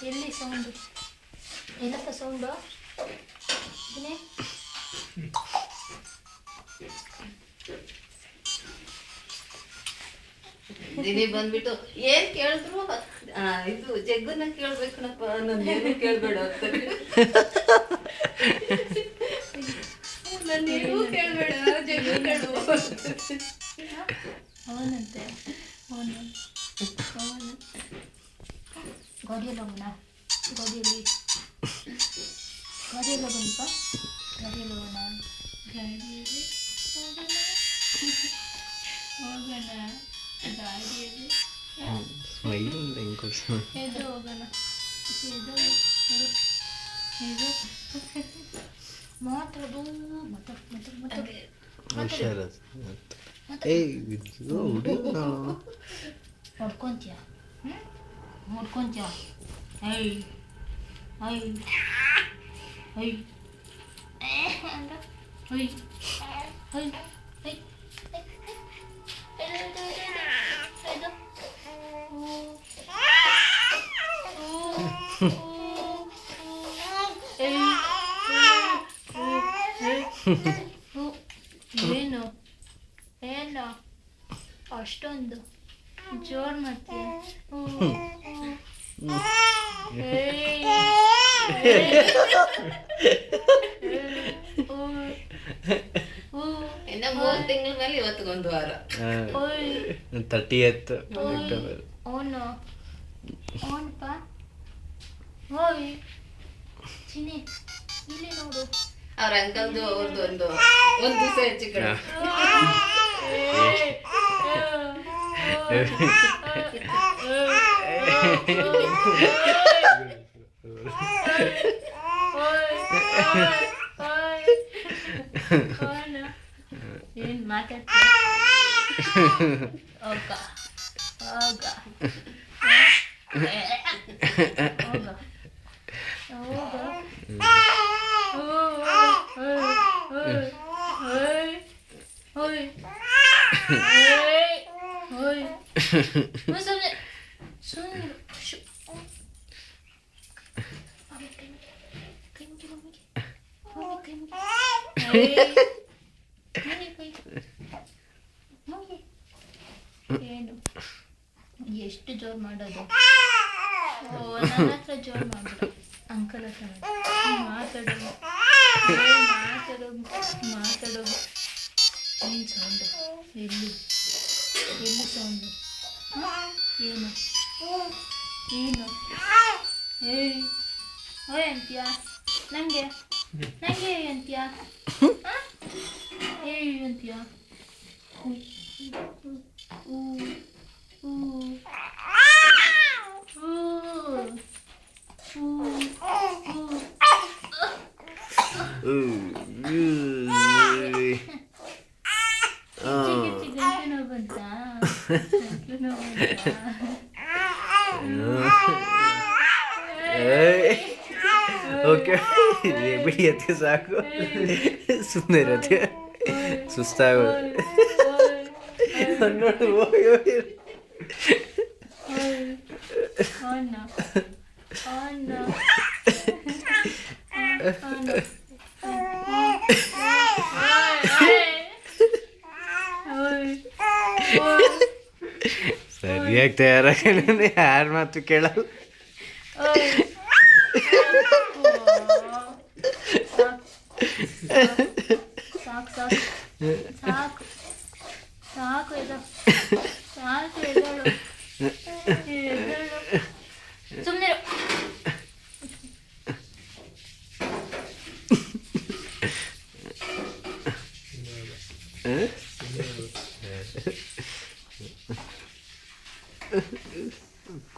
ಎಲ್ಲಿ ಸೌಂಡು ಏನಪ್ಪ ಸೌಂಡು ದಿನಿ ಬಂದ್ಬಿಟ್ಟು ಏನ್ ಕೇಳಿದ್ರು ಇದು ಜಗ್ಗನ್ನ ಕೇಳ್ಬೇಕಣಪ್ಪ ನನ್ನೇನು ಕೇಳ್ಬೇಡ ಅಂತಾರೆ. ನನ್ನೇನು ಕೇಳ್ಬೇಡ ಜಗ್ಗು ಕೇಳು. ಅವನಂತೆ ಅವನು ಗಾಡಿಯಲ್ಲಿ ಹೋಗೋಣ. ಗಾಡಿಯಲ್ಲಿ ಹೋಗೋಣಪ್ಪ. ಗಾಡಿಯಲ್ಲಿ ಹೋಗೋಣ. ಗಾಡಿಯಲ್ಲಿ ಹೋಗೋಣ. ಗಾಡಿಯಲ್ಲಿ ಎದು ಹೋಗೋಣ. ಎದು ಮಾತಾಡು ಹೊಡ್ಕೊಂತೀಯ ಹೊಡ್ಕೊಂತೀಯ. ಐ ಐ ಐ ಅಂದ ಐ ಐ ಐ ಏನು ಏನು ಅಷ್ಟೊಂದು ಜೋರು ಮಾಡ್ತೀಯ? ಇನ್ನ 3 ತಿಂಗಳ ಮೇಲೆ ಇವತ್ತಿಗೊಂದು ವಾರ. 30th ಅವನು ಅವನಪ್ಪ. ಓಯ್ ಚಿನ್ನಿ ಇಲ್ಲಿ ನೋಡು. ಅವ್ರ ಅಂಕಲ್ದು ಅವ್ರದ್ದು ಒಂದು ದಿವಸ ಹೆಚ್ಚು ಕಡೆ. ಏನ್ ಮಾತಾಡ್ತೀಯ? ಹೋಗ ಹೋಗ ಏನು ಎಷ್ಟು ಜೋರು ಮಾಡೋದು? ನನ್ನ ಹತ್ರ ಜೋರು ಮಾಡ್ಬಿಡು. ಅಂಕಲ್ ಹತ್ರ ಮಾತಾಡೋದು ಮಾತಾಡೋದು ಮಾತಾಡೋದು. ಏನು ಸೌಂಡು? ಎಲ್ಲಿ ಎಲ್ಲಿ ಸೌಂಡು? ಏನು ಏನು? ಏಯ್ ಓಯ್ ಅಂತೀಯ ನನಗೆ ನನಗೆ ಅಂತೀಯ? ಏಯ್ ಅಂತೀಯ? ಓಕೆ ಬಿಡಿ ಅದಕ್ಕೆ ಸಾಕು. ಸುಮ್ಮನೆ ಇರತ್ತೆ ಸುಸ್ತಾಗೋದು. ನೋಡು ಸರಿಯಾಗಿ ತಯಾರಾಗ ಯಾರ ಮಾತು ಕೇಳಲ್ಲ. ಸಾಕು ಸಾಕು ಸಾಕು ಸಾಕು ಇದು ಸಾಕು ಎದ್ದೇಳು ಎದ್ದೇಳು ಸುಮ್ಮನೆ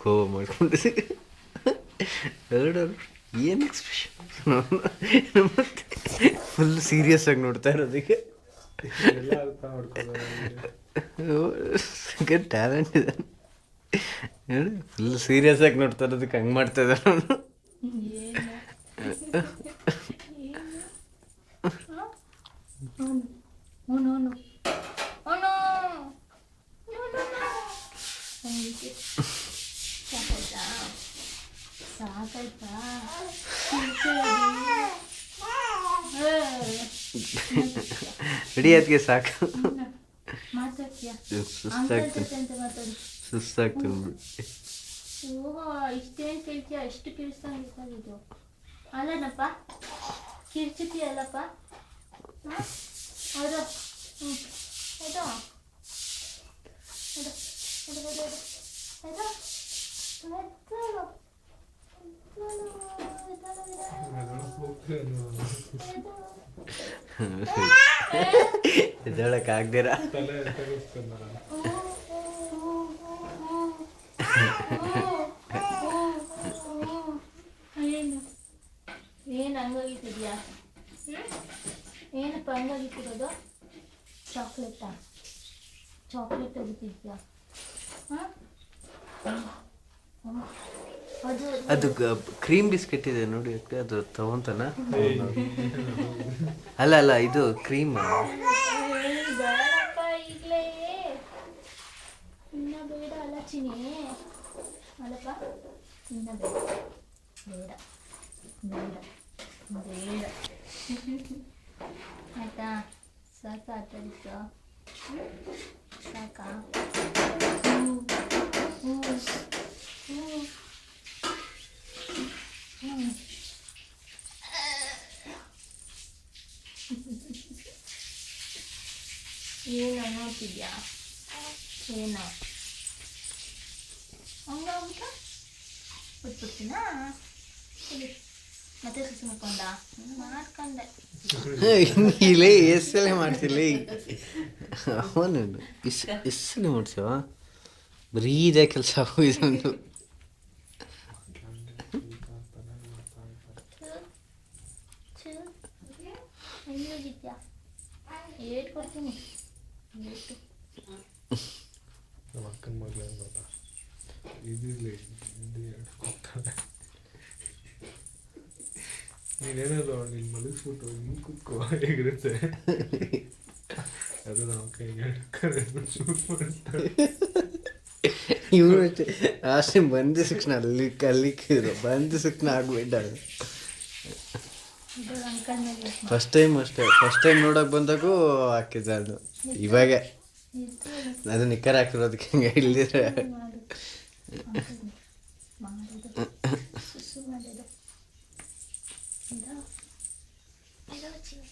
ಕೋವ ಮಾಡ್ಕೊಂಡಿದ್ದೆ. ಎರಡರು ಏನು ಎಕ್ಸ್ಪ್ರೆಷನ್ ಮತ್ತೆ ಫುಲ್ ಸೀರಿಯಸ್ ಆಗಿ ನೋಡ್ತಾ ಇರೋದಕ್ಕೆ ಟ್ಯಾಲೆಂಟ್ ಇದೆ. ಫುಲ್ ಸೀರಿಯಸ್ ಆಗಿ ನೋಡ್ತಾ ಇರೋದಕ್ಕೆ ಹಂಗೆ ಮಾಡ್ತಾ ಇದ್ದಾರೆ. Oh no no. Oh no. No no no. ಹಂಗೆ ಸಾಕಾಯ್ತಾ ಸಾಕಾಯ್ತಾ ರೆಡಿ ಅದಕ್ಕೆ ಸಾಕು. ಮಾತಾಡ್ತೀಯಾ ಸುಸ್ತಾಗ್ತೀನಿ ಅಂತ ಮಾತಾಡಿ. ಸುಸ್ತಾಗ್ತೀನಿ. ಓಹೋ ಇಷ್ಟೇನು ಕೇಳ್ತೀಯ ಎಷ್ಟು ಕಿರಿಸ್ದಂಗೆ ಇದು ಅಲ್ಲನಪ್ಪ ಕಿರ್ಚಿತಿ ಅಲ್ಲಪ್ಪ ಹೌದು ಹ್ಞೂ ಹೌದು ಎದ್ದೇಳಕ್ಕಾಗ್ದಿರ ಏನು ಹಂಗಾಗಿಟ್ಟಿದ್ಯಾ ಏನಪ್ಪ ಹಂಗಾಗಿಟ್ಟಿರೋದು ಚಾಕ್ಲೇಟಾ ಚಾಕ್ಲೇಟ್ ತೆಗಿತಿದ್ಯಾ ಅದು ಅದು ಕ್ರೀಮ್ ಬಿಸ್ಕೆಟ್ ಇದೆ ನೋಡಿ ಅಕ್ಕ, ಅದು ತಗೊಂತಾನ. ಅಲ್ಲ ಅಲ್ಲ ಇದು ಕ್ರೀಮ್. ಬೇಡಪ್ಪ ಈಗಲೇ ಇನ್ನ ಬೇಡ ಅಲ್ಲ ಚಿನಿ ಅಲ್ಲಪ್ಪ ಇನ್ನ ಬೇಡ ಬೇಡ ಬೇಡ ಬೇಡ ಆಯ್ತಾ ಸಾಕಾ ಆಟಾಡಿತ್ತು ಸಾಕಾ ಏನು ನೋಡ್ತಿದ್ಯಾ ಏನು ಹಂಗಾಗ್ಬಿಟ್ಟ ಬಿಟ್ಬಿಡ್ತೀನಾ ಮತ್ತೆ ಸುಸಿ ಮಾಡ್ಕೊಂಡ ಮಾಡ್ಕೊಂಡೆ ಇಲ್ಲೇ ಎಷ್ಟಲ್ಲೇ ಮಾಡ್ತಿಲ್ಲ ಅವನು ಎಷ್ಟಲ್ಲೇ ಮಾಡ್ಸವ ಬರೀ ಇದೇ ಕೆಲಸ ಇದೊಂದು. ಹೆಂಗಿದ್ಯಾ ಏಟ್ ಕೊಡ್ತೀನಿ ಏಟು ನಮ್ಮ ಅಕ್ಕನ ಮಗಳು ಏನು ಗೊತ್ತಾ ಇದಿರಲಿ ಕೊಡ್ತಾಳೆ. ನೀನೇನಾದ್ರು ನೀನು ಮಲಗಿಸ್ಬಿಟ್ಟು ಹಿಂಗೆ ಕುತ್ಕೋ ಹೇಗಿರುತ್ತೆ ಅದು ನಮ್ಮ ಕೈಗೆ ಶೂಟ್ ಮಾಡ್ತಾಳೆ. ಇವನು ಅಷ್ಟೇ ಬಂದ ತಕ್ಷಣ ಅಲ್ಲಿಕ್ಕಿದ್ರು ಬಂದ ತಕ್ಷಣ ಆಗ್ಬಿಟ್ಟಾಳೆ. ಇದು ಅಂಕಲ್ ಮೇಲೆ ಫಸ್ಟ್ ಟೈಮ್ ನೋಡೋಕೆ ಬಂದಾಗೂ ಹಾಕಿದ್ದೆ ಅದು. ಇವಾಗ ಅದು ನಿಕ್ಕರ್ ಹಾಕಿರೋದಕ್ಕೆ ಹಿಂಗೆ ಇಲ್ದಿದ್ರೆ ಮಾಡೋದು ಸುಸು ಮಾಡೋದು ಇದು ಚಿನಿ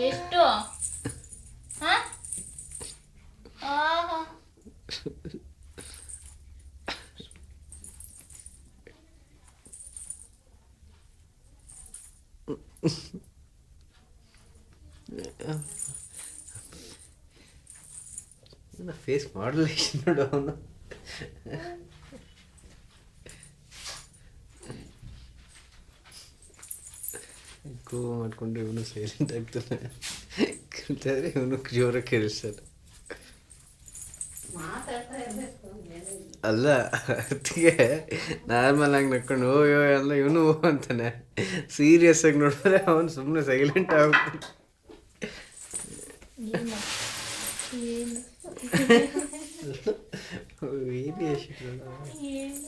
ಎಷ್ಟು ಹಾ ಆಹಾ ಫೇಸ್ ಮಾಡಲೇಷನ್ ನೋಡು ಅವನು. ಗೋ ಮಾಡ್ಕೊಂಡು ಇವನು ಸೈಲೆಂಟ್ ಆಗ್ತಾನೆ, ಕೇಳ್ತಾದ್ರೆ ಇವನು ಜೋರಾಗಿ ಕೇಳಿಸ್ತಾನೆ. ಮಾತಾಡ್ತಾ ಇರ್ಬೇಕು ಅಲ್ಲ ಅದಕ್ಕೆ ನಾರ್ಮಲ್ ಆಗಿ ನಕ್ಕೊಂಡು ಓಯೋ ಎಲ್ಲ ಇವನು ಓ ಅಂತಾನೆ. ಸೀರಿಯಸ್ ಆಗಿ ನೋಡಿದ್ರೆ ಅವನು ಸುಮ್ಮನೆ ಸೈಲೆಂಟ್ ಆಗ್ಬಿಟ್ಟು ಏನು ಏನು ವೇರಿಯೇಷನ್ ಏನು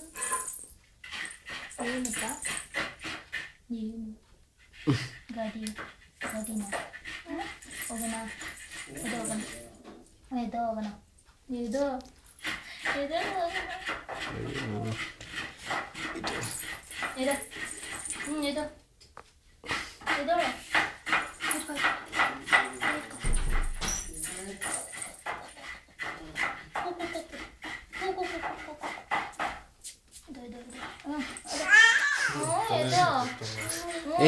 ಏನಪ್ಪ ಏನು ಗಾಡಿನ ಹೋಗೋಣ ಇದು ಹೋಗೋಣ ಇದು ಹೋಗೋಣ ಇದು ಇದು ಇದು ಇದು ಇದು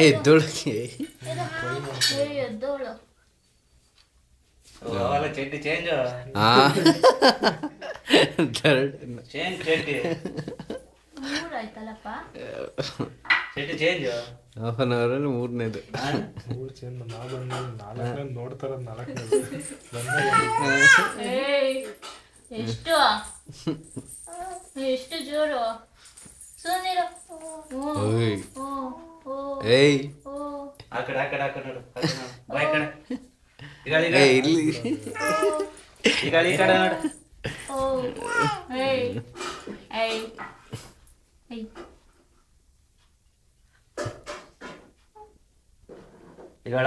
ಎದ್ದೊಳಗೆ ಎದ್ದೋಳು ಅವೆಲ್ಲ ಚಡ್ಡಿ ಚೇಂಜ್ ಥರ್ಡ್ ಚೇಂಜ್ ಚಡ್ಡಿ ಮೂರಾಯ್ತಲ್ಲಪ್ಪ ಎಷ್ಟು ಚೇಂಜ್ ಹಾಫ್ ಆನ್ ಅವರಲ್ಲಿ 3ನೇದು. 3 ಚೇಂಜ್ ನಾ ಬಂದ 4ನೇ ನೋಡ್ತಾರ 4ನೇ ಏಯ್, ಎಷ್ಟು ಎಷ್ಟು ಜೋರು ಸುಮ್ಮನಿರು. ಓಯ್. ಓ ಏಯ್ ಓ ಆ ಕಡೆ ನೋಡು ಬಾಯ್ ಕಡೆ ಏಯ್ ಇಲ್ಲಿ ಈ ಕಡೆ ನೋಡು ಓ ಏಯ್ ಏಯ್ ಏಯ್ ಈಗಳ